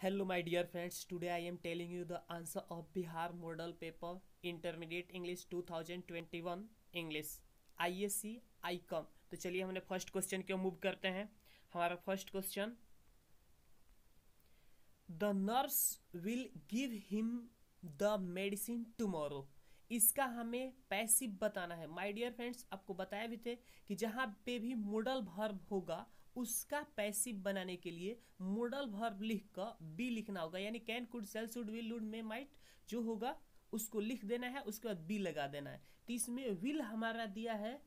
Hello, my dear friends. Today I am telling you the answer of Bihar Model Paper Intermediate English 2021 English ISC ICOM। तो चलिए हमने first question की ओर move करते हैं। हमारा first question, the nurse will give him the medicine tomorrow. इसका हमें passive बताना है। माय डियर फ्रेंड्स, आपको बताया भी थे कि जहाँ पे भी मोडल वर्ब होगा उसका पैसिव बनाने के लिए मोडल वर्ब लिख कर बी लिखना होगा, यानी can could shall should will would may might जो होगा उसको लिख देना है, उसके बाद बी लगा देना है। तो इसमें विल हमारा दिया है,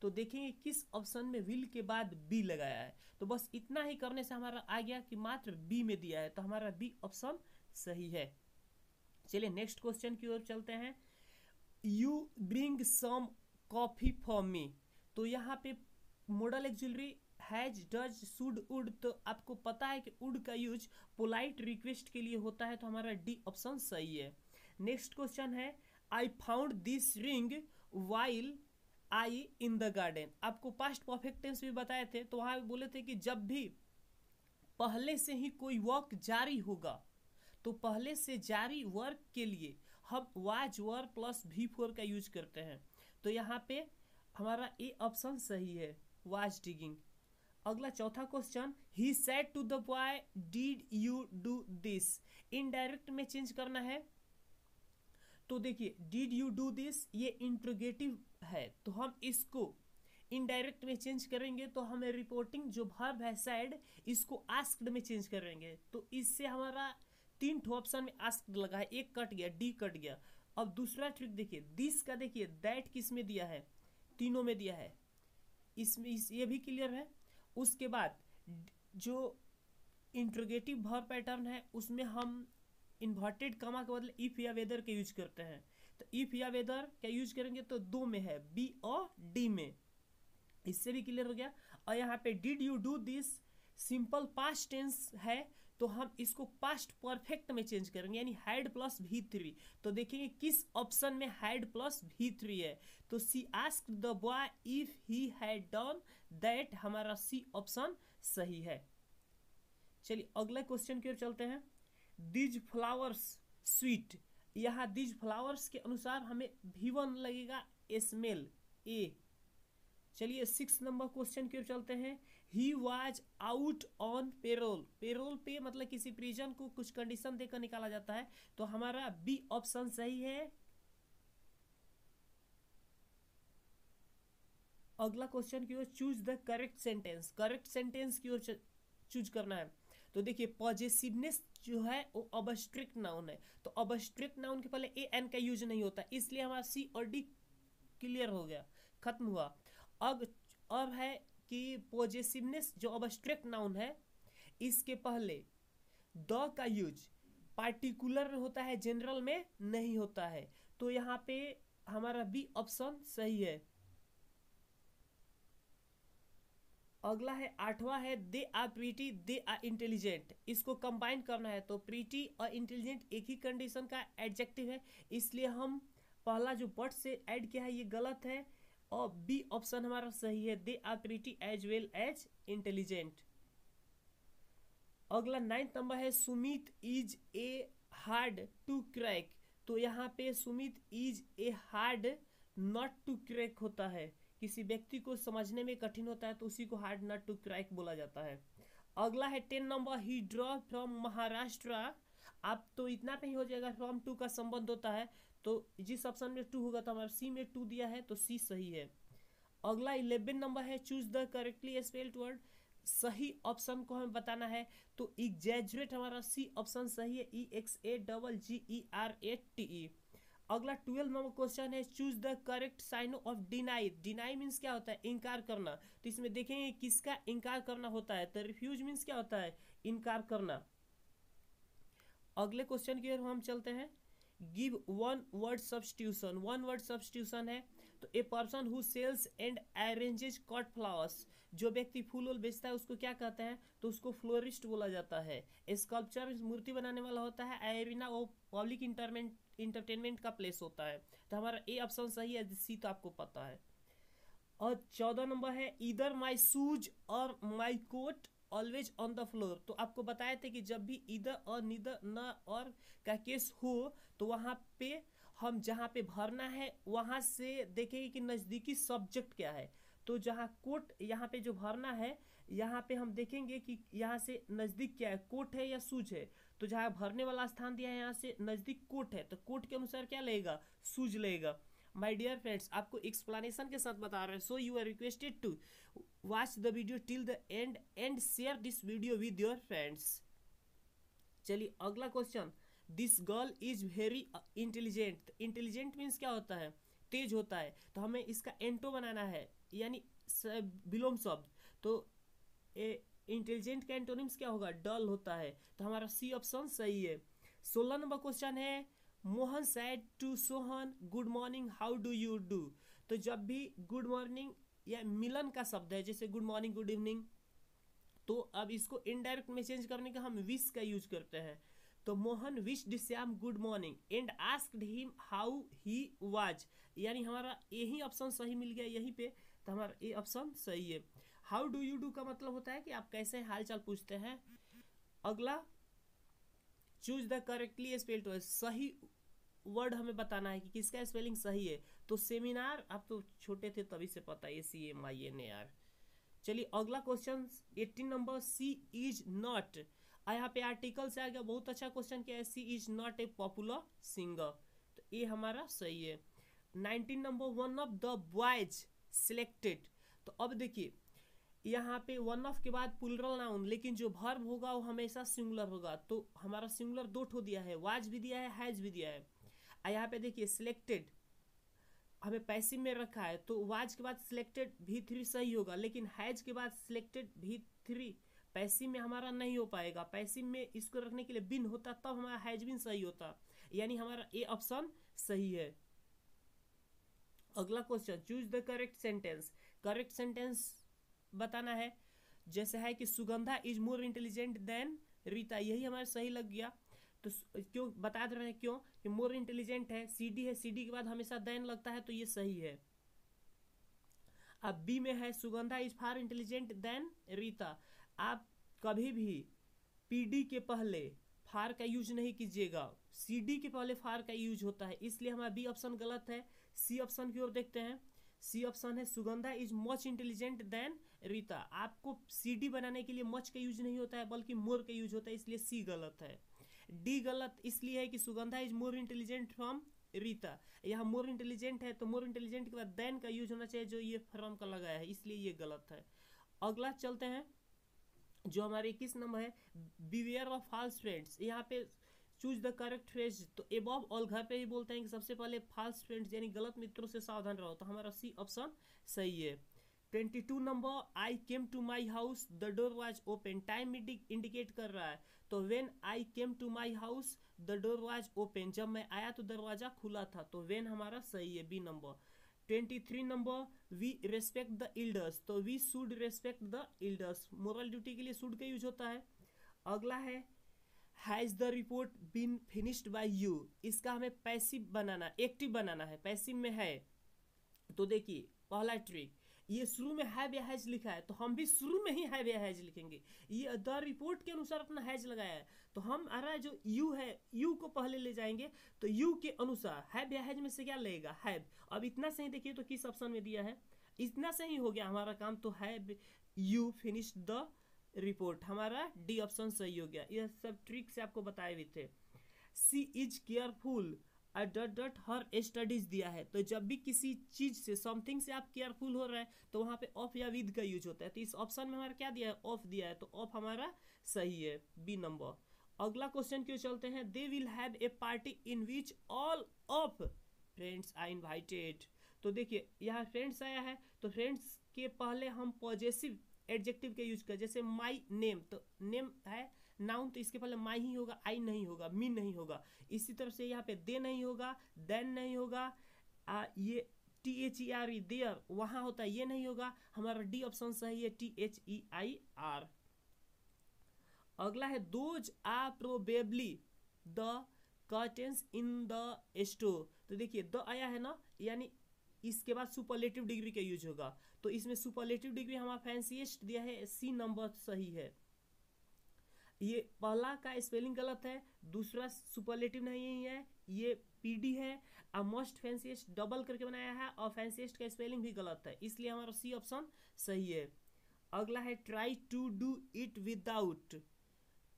तो देखेंगे किस ऑप्शन में विल के बाद बी लगाया है। तो बस इतना ही करने से हमारा आ गया कि मात्र बी में दिया है, तो हमारा बी ऑप्शन सही है। चलिए नेक्स्ट क्वेश्चन की ओर चलते हैं। You bring some coffee for me. तो यहाँ पे modal auxiliary has does should would, तो आपको पता है कि वुड का यूज पोलाइट रिक्वेस्ट के लिए होता है, तो हमारा डी ऑप्शन सही है। नेक्स्ट क्वेश्चन है, I found this ring while I in the garden. आपको पास्ट परफेक्ट टेंस भी बताए थे, तो वहां बोले थे कि जब भी पहले से ही कोई वर्क जारी होगा तो पहले से जारी वर्क के लिए हम वाज वर प्लस V4 का यूज करते हैं। तो यहाँ पे हमारा ए ऑप्शन सही है, वाज डिगिंग। अगला चौथा question, he said to the boy did you do this. Indirect में चेंज करना है, तो देखिए डिड यू डू दिस ये इंट्रोगेटिव है, तो हम इसको इनडायरेक्ट में चेंज करेंगे तो हमें रिपोर्टिंग जो वर्ब है सैड इसको आस्क्ड में चेंज करेंगे। तो इससे हमारा तीन ठो ऑप्शन में आस्क्ड लगा है, एक कट गया, डी कट गया। अब दूसरा ट्रिक देखिए, दिस का देखिए दैट किस में दिया है, तीनों में दिया है, इसमें ये भी क्लियर है। उसके बाद जो इंट्रोगेटिव वर्ब पैटर्न है उसमें हम इन्वर्टेड कमा के बदले इफ या वेदर के यूज करते हैं, तो इफ या वेदर का यूज करेंगे तो दो में है, बी और डी में, इससे भी क्लियर हो गया। और यहाँ पे did you do this simple past tense है, तो हम इसको पास्ट परफेक्ट में चेंज करेंगे, यानी हैड प्लस V3। तो देखेंगे किस ऑप्शन में हैड प्लस V3 है, तो she asked the boy if he had done that, हमारा सी ऑप्शन सही है। चलिए अगला क्वेश्चन की ओर चलते हैं। दिज फ्लावर्स स्वीट, यहाँ दिज फ्लावर्स के अनुसार हमें V1 लगेगा, स्मेल ए। चलिए 6 नंबर क्वेश्चन की ओर चलते हैं। He was out on payroll. Payroll पे मतलब किसी प्रिजन को कुछ कंडीशन देकर निकाला जाता है, तो हमारा बी ऑप्शन सही है। अगला क्वेश्चन की ओर, choose the correct sentence. Correct sentence की ओर चूज करना है। तो देखिए पॉजेसिवनेस जो है वो अबस्ट्रिक्ट नाउन है, तो अबस्ट्रिक्ट नाउन के पहले ए एन का यूज नहीं होता, इसलिए हमारा सी और डी क्लियर हो गया, खत्म हुआ। अब है कि पॉजेसिवनेस जो अबस्ट्रैक्ट नाउन है इसके पहले द का यूज पार्टिकुलर में होता है, जनरल में नहीं होता है, तो यहाँ पे हमारा बी ऑप्शन सही है। अगला है 8वां है, they are pretty they are intelligent. इसको कंबाइन करना है, तो प्रीटी और इंटेलिजेंट एक ही कंडीशन का एडजेक्टिव है, इसलिए हम पहला जो बट से ऐड किया है ये गलत है, और बी ऑप्शन हमारा सही है, they are pretty as well as intelligent. अगला 9th नंबर है, Sumit is a hard to crack. तो यहाँ पे Sumit is a hard nut to crack होता है, किसी व्यक्ति को समझने में कठिन होता है तो उसी को हार्ड नॉट टू क्रैक बोला जाता है। अगला है 10 number, he draw from Maharashtra. आप तो इतना पे ही हो जाएगा, फ्रॉम टू का संबंध होता है, तो जिस ऑप्शन में 2 होगा तो हमारा सी में 2 दिया है, तो सी सही है। अगला 11 नंबर है, choose the correctly spelled word. सही ऑप्शन को हमें बताना है, तो एग्जैजरेट हमारा सी ऑप्शन सही है, EXAGGERATE। अगला 12 नंबर क्वेश्चन है, choose the correct sign of deny. Deny means क्या होता है, इनकार करना, तो इसमें देखेंगे किसका इनकार करना होता है, तो रिफ्यूज मीन्स क्या होता है, इनकार करना। अगले क्वेश्चन की ओर हम चलते हैं। Give one word substitution. One word substitution है, तो a person who sells and arranges cut flowers, जो व्यक्ति फूल वूल बेचता है उसको क्या कहते हैं, तो उसको फ्लोरिस्ट बोला जाता है। स्कल्पचर मूर्ति बनाने वाला होता है, एरिना वो पब्लिक इंटरटेनमेंट का प्लेस होता है, तो हमारा ए ऑप्शन सही है, सी तो आपको पता है। और 14 नंबर है, इधर माई शूज और my coat always on the floor. तो आपको बताए थे कि जब भी इधर और नीदर न और का केस हो तो वहाँ पे हम जहाँ पे भरना है वहाँ से देखेंगे कि नज़दीकी सब्जेक्ट क्या है। तो जहाँ कोट यहाँ पे जो भरना है यहाँ पे हम देखेंगे कि यहाँ से नज़दीक क्या है, कोट है या शूज है। तो जहाँ भरने वाला स्थान दिया है यहाँ से नज़दीक कोट है, तो कोट के अनुसार क्या लगेगा, शूज लगेगा। माय डियर फ्रेंड्स, आपको एक्सप्लेनेशन के साथ बता रहे हैं। So you are requested to watch the video till the end and share this video with your friends. चलिए अगला question, this girl is very intelligent. Intelligent means क्या होता है, तेज होता है। तो हमें इसका एंटो बनाना है यानी विलोम शब्द। तो इंटेलिजेंट का एंटोनिम्स क्या होगा, डल होता है। तो हमारा सी ऑप्शन सही है। 16 नंबर क्वेश्चन है, Mohan said to Sohan good morning how do you do. तो जब भी गुड मॉर्निंग या मिलन का शब्द है, जैसे गुड मॉर्निंग गुड इवनिंग, तो अब इसको इनडायरेक्ट में चेंज करने का हम विश का यूज करते हैं। तो Mohan wished Shyam good morning and asked him how he was, यानी हमारा यही ऑप्शन सही मिल गया यहीं पे। तो हमारा ये ऑप्शन सही है। हाउ डू यू डू का मतलब होता है कि आप कैसे हाल चाल पूछते हैं। अगला, choose the correctly spelled word, सही वर्ड हमें बताना है कि किसका स्पेलिंग सही है। तो सेमिनार, आप तो छोटे थे तभी से पता है, CMINAR। चलिए अगला question 18 number, she is not. यहाँ पे आर्टिकल से आ गया, बहुत अच्छा क्वेश्चन क्या है, she is not a popular singer. तो ये हमारा सही है। 19 number, one of the boys selected. तो अब देखिए यहाँ पे वन ऑफ के बाद प्लूरल नाउन, लेकिन जो वर्ब होगा वो हमेशा सिंगुलर होगा। तो हमारा सिंगुलर दो ठो दिया है, वाज भी दिया है, हैज भी दिया है। यहाँ पे देखिए सिलेक्टेड हमें पैसिव में रखा है, तो वाज के बाद सिलेक्टेड V3 सही होगा, लेकिन हैज के बाद सिलेक्टेड V3 पैसिव में हमारा नहीं हो पाएगा। पैसिव में इसको रखने के लिए बिन होता तब हमारा हैज बिन सही होता, यानी हमारा ए ऑप्शन सही है। अगला question, choose the correct sentence. Correct sentence बताना है, जैसे है कि Sugandha is more intelligent then Rita, यही हमारा सही लग गया। तो क्यों बता दे रहे हैं, क्यों कि मोर इंटेलिजेंट है, CD है, CD के बाद हमेशा देन लगता है, तो ये सही है। अब बी में है Sugandha is far intelligent then Rita. आप कभी भी PD के पहले फार का यूज नहीं कीजिएगा, CD के पहले फार का यूज होता है, इसलिए हमारा बी ऑप्शन गलत है। सी ऑप्शन की ओर देखते हैं। सी ऑप्शन है Sugandha is much intelligent then Rita. आपको CD बनाने के लिए मच का यूज नहीं होता है बल्कि मोर का यूज होता है, इसलिए सी गलत है। डी गलत इसलिए है कि Sugandha is more intelligent from Rita. यहाँ मोर इंटेलिजेंट है तो मोर इंटेलिजेंट के बाद देन का यूज होना चाहिए, जो ये फ्रॉम का लगाया है, इसलिए ये गलत है। अगला चलते हैं, जो हमारे 21 नंबर है, बिवेयर ऑफ फॉल्स फ्रेंड्स। यहाँ पे चूज द करेक्ट फ्रेज। तो एबव ऑल घर पे ही बोलते हैं कि सबसे पहले फॉल्स फ्रेंड्स यानी गलत मित्रों से सावधान रहो, तो हमारा सी ऑप्शन सही है। 22 number, I came to my house the door was open. Time indicate कर रहा है, तो when I came to my house the door was open, जब मैं आया तो दरवाजा खुला था, तो वेन हमारा सही है, B number. 23 number, we respect the elders. तो we should respect the elders, moral duty के लिए शुड का यूज होता है। अगला है, has the report been finished by you. इसका हमें पैसिव बनाना, एक्टिव बनाना है, पैसिव में है। तो देखिए पहला ट्रिक, ये शुरू में हैव या हैज लिखा है, तो हम भी शुरू में ही हैव या हैज लिखेंगे। ये द रिपोर्ट के अनुसार अपना हैज लगाया है, तो हम आ रहा है जो यू है, यू को पहले ले जाएंगे, तो यू के अनुसार हैव या हैज में से क्या लगेगा, हैव। अब इतना सही देखिए तो किस ऑप्शन में दिया है, इतना सही हो गया हमारा काम। तो have you finish the report, हमारा डी ऑप्शन सही हो गया। यह सब ट्रिक से आपको बताए भी थे। She is careful dot her studies दिया है, तो जब भी किसी चीज से समथिंग से आप केयरफुल हो रहे हैं तो वहां पे ऑफ या विद का यूज होता है। तो इस ऑप्शन में हमारा क्या दिया है, ऑफ दिया है, तो ऑफ हमारा सही है, बी नंबर। अगला क्वेश्चन क्यों चलते हैं, they will have a party in which all of friends are invited. तो देखिए यहाँ फ्रेंड्स आया है, तो फ्रेंड्स के पहले हम पॉजिटिव एडजेक्टिव के यूज कर, जैसे माई नेम, तो नेम है नाउन, तो इसके पहले माई ही होगा, आई नहीं होगा, मी नहीं होगा। इसी तरह से यहाँ पे दे नहीं होगा, देन नहीं होगा, ये THERE देयर वहां होता है, ये नहीं होगा, हमारा डी ऑप्शन सही है, THEIR। अगला है, those are probably the curtains in the store. तो देखिए द आया है ना, यानी इसके बाद सुपरलेटिव डिग्री का यूज होगा, तो इसमें सुपरलेटिव डिग्री हमारा फैंसीएस्ट दिया है, सी नंबर सही है। ये पहला का स्पेलिंग गलत है, दूसरा सुपरलेटिव नहीं है, ये पीडी है। और मोस्ट फैंसीएस्ट डबल करके बनाया है और फैंसीएस्ट का स्पेलिंग भी गलत है, इसलिए हमारा सी ऑप्शन सही है। अगला है try to do it without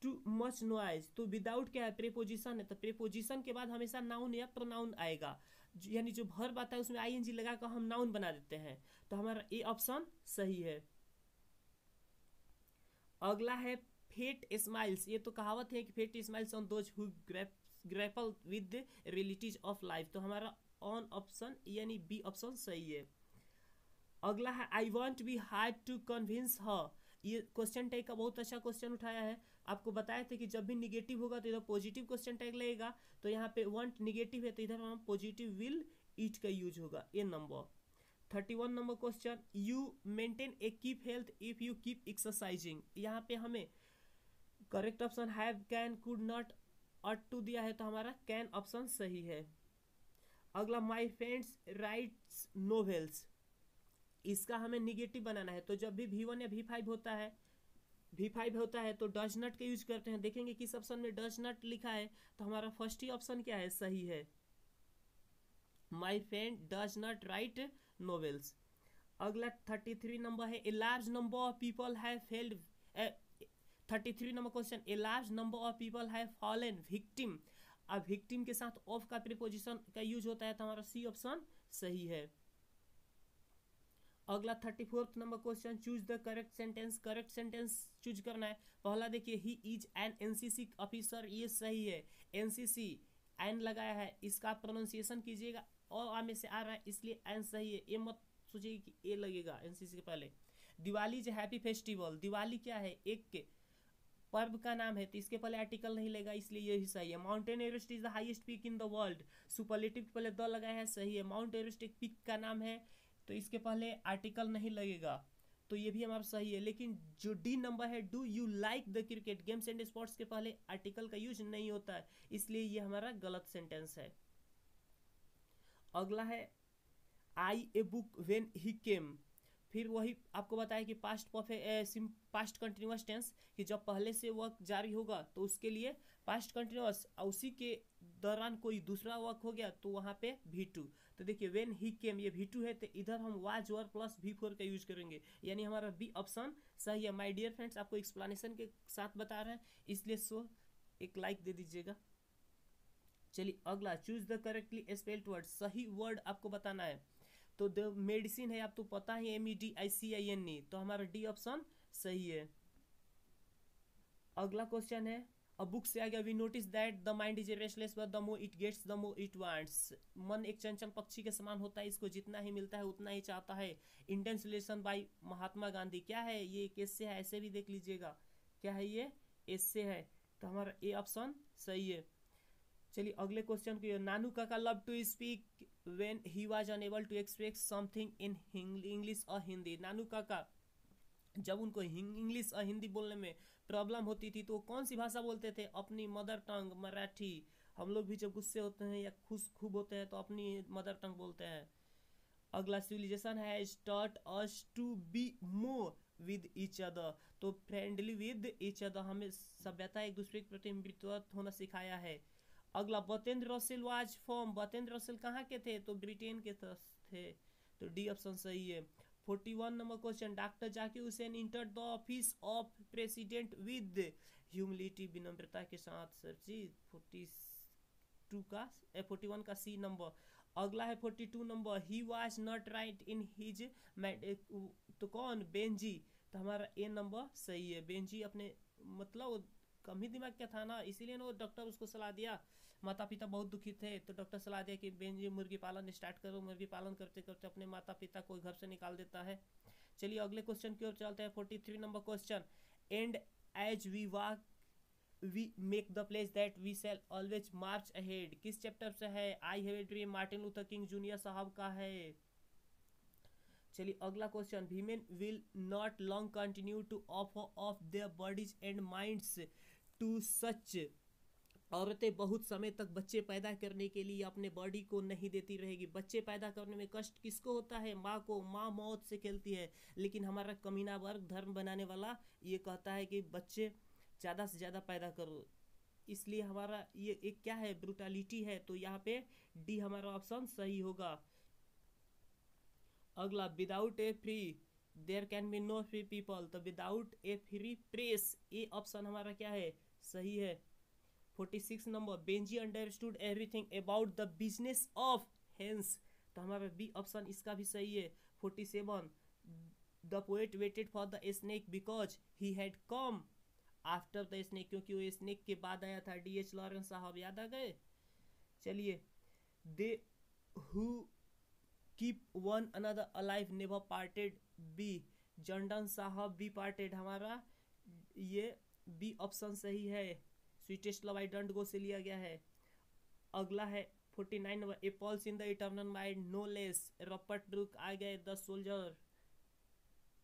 too much noise. तो विदाउट क्या है, प्रीपोजिशन है, तो प्रीपोजिशन के बाद हमेशा नाउन या प्रोनाउन आएगा, यानी जो वर्ब आता है उसमें आईएनजी लगा कर हम नाउन बना देते हैं, तो हमारा ए ऑप्शन सही है। अगला है फेट स्माइल्स। ये तो कहावत है कि fate smiles on those who grapple with the realities of life, तो हमारा ऑन ऑप्शन यानी बी ऑप्शन सही है। अगला है I won't be hard to convince her. ये क्वेश्चन टैग का बहुत अच्छा क्वेश्चन उठाया है। आपको बताया था कि जब भी निगेटिव होगा तो इधर पॉजिटिव क्वेश्चन टैग लगेगा, तो यहाँ पे वांट निगेटिव है तो इधर हम पॉजिटिव विल ईट का यूज होगा। A number 31 number question, you maintain a keep health if you keep exercising. यहाँ पे हमें correct option have can could not ought to दिया है, तो हमारा कैन ऑप्शन सही है। अगला माई फ्रेंड्स राइट्स नोवेल्स, इसका हमें निगेटिव बनाना है, तो जब भी V1 या V5 होता है तो डज नॉट का यूज करते हैं। देखेंगे किस ऑप्शन में डज नॉट लिखा है, तो हमारा फर्स्ट ही ऑप्शन क्या है, सही है। My friend does not right novels. अगला 33 नंबर है, a large number of people have failed. 33 number question, a large number of people have fallen victim. अब विक्टिम के साथ ऑफ का प्रीपोजिशन का यूज होता है, तो हमारा सी ऑप्शन सही है। अगला 34 number question, choose the correct sentence. Correct sentence choose करना है। पहला देखिए, he is an NCC officer, ये सही है। एनसीसी एन लगाया है, इसका प्रोनाउंसिएशन कीजिएगा, और में से आ रहा है इसलिए एन सही है। ये मत सोचिए कि ए लगेगा एनसीसी के पहले। Diwali is happy festival, Diwali क्या है, एक के पर्व का नाम है, तो इसके पहले आर्टिकल नहीं लेगा, इसलिए यही सही है। Mountain Everest is the highest peak in the world, superlative के पहले द लगाया है, सही है। माउंट एवरेस्ट एक पीक का नाम है, तो इसके पहले आर्टिकल नहीं लगेगा, तो ये भी हमारा सही है। लेकिन जो डी नंबर है, do you like the cricket, games and sports के पहले आर्टिकल का यूज नहीं होता है, इसलिए ये हमारा गलत सेंटेंस है। अगला है आई ए बुक व्हेन ही केम, फिर वही आपको बताया कि पास्ट कंटिन्यूअस टेंस, कि जब पहले से वर्क जारी होगा तो उसके लिए पास्ट कंटिन्यूअस, और उसी के दौरान कोई दूसरा वर्क हो गया तो वहाँ पे V2। तो देखिए व्हेन ही केम ये V2 है, तो इधर हम वाज वर प्लस V4 का यूज करेंगे, यानी हमारा बी ऑप्शन सही है। माय डियर फ्रेंड्स, आपको एक्सप्लेनेशन के साथ बता रहे हैं, इसलिए एक लाइक दे दीजिएगा। चलिए अगला, choose the correctly spelled word, सही वर्ड आपको बताना है। तो द मेडिसिन है, आप तो पता ही MEDICIN, तो हमारा डी ऑप्शन सही है। अगला क्वेश्चन है, अब बुक से आ गया, we notice that the mind is restless but the more it gets the more it wants. मन एक चंचल पक्षी के समान होता है, इसको जितना ही मिलता है उतना ही चाहता है। Intense relation bye Mahatma Gandhi, क्या है ये, कैसे है, ऐसे भी देख लीजिएगा, क्या है ये, इससे है, तो हमारा ए ऑप्शन सही है। चलिए अगले क्वेश्चन को, Nanu Kaka love to speak when he was unable to express something in English और हिंदी। नानू काका जब उनको इंग्लिश और हिंदी बोलने में प्रॉब्लम होती थी तो कौन सी भाषा बोलते थे, अपनी मदर टंग मराठी। हम लोग भी जब गुस्से होते हैं या खुश खूब होते हैं तो अपनी मदर टंग बोलते हैं। अगला, सिविलाइजेशन है start us to be more with each other, तो फ्रेंडली विद ईच अदर, हमें सभ्यता एक दूसरे के प्रति मित्रवत होना सिखाया है। अगला, बतेंद्र रसेल वाज फ्रॉम, बतेंद्र रसेल कहाँ के थे, तो ब्रिटेन के थे, तो डी ऑप्शन सही है। 41 number question, doctor Zakir Hussain enter the office of president with humility, विनम्रता के साथ। सर जी 41 का सी नंबर। अगला है 42 number, he was not right in his, तो कौन, बेंजी, तो हमारा ए नंबर सही है। बेंजी अपने मतलब कम ही दिमाग का था ना, इसीलिए ना डॉक्टर उसको सलाह दिया, माता पिता बहुत दुखी थे तो डॉक्टर सलाह दिया कि बेंजी मुर्गी पालन स्टार्ट करो। मुर्गी पालन करते करते अपने माता पिता को घर से निकाल देता है। चलिए अगले क्वेश्चन की ओर चलते हैं। 43 number question, and as we walk we make the place that we shall always march ahead, किस चैप्टर से है, I have a dream, Martin Luther King Junior साहब का है। चलिए अगला question, women will not long continue to offer of their bodies and minds to such, औरतें बहुत समय तक बच्चे पैदा करने के लिए अपने बॉडी को नहीं देती रहेगी। बच्चे पैदा करने में कष्ट किसको होता है, माँ को, माँ मौत से खेलती है। लेकिन हमारा कमीना वर्ग धर्म बनाने वाला ये कहता है कि बच्चे ज़्यादा से ज़्यादा पैदा करो, इसलिए हमारा ये एक क्या है, ब्रूटलिटी है। तो यहाँ पे डी हमारा ऑप्शन सही होगा। अगला, without a free there can be no free people, तो विदाउट ए फ्री प्रेस, ये ऑप्शन हमारा क्या है, सही है। 46 number, Benjy understood everything about the business of hens, तो हमारा बी ऑप्शन इसका भी सही है। 47, the poet waited for the snake because he had come after the snake, क्योंकि वो स्नेक के बाद आया था। डी.एच. लॉरेंस साहब याद आ गए। चलिए, they who keep one another alive never parted, B John Donne साहब बी पार्टेड, हमारा ये बी ऑप्शन सही है। Sweetest love I don't go से लिया गया है। अगला है 49 नंबर, a pulse in the eternal mind no less, Robert Brooke आ गए। द सोल्जर,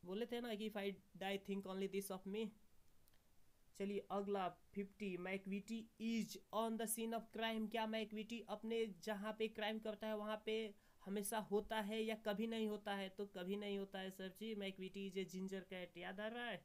बोले थे ना कि if I die think only this of me. चलिए अगला 50, Macavity is on the scene of crime, क्या मैकविटी अपने जहाँ पे क्राइम करता है वहाँ पे हमेशा होता है या कभी नहीं होता है, तो कभी नहीं होता है sir ji. Macavity is a ginger cat, याद आ रहा है।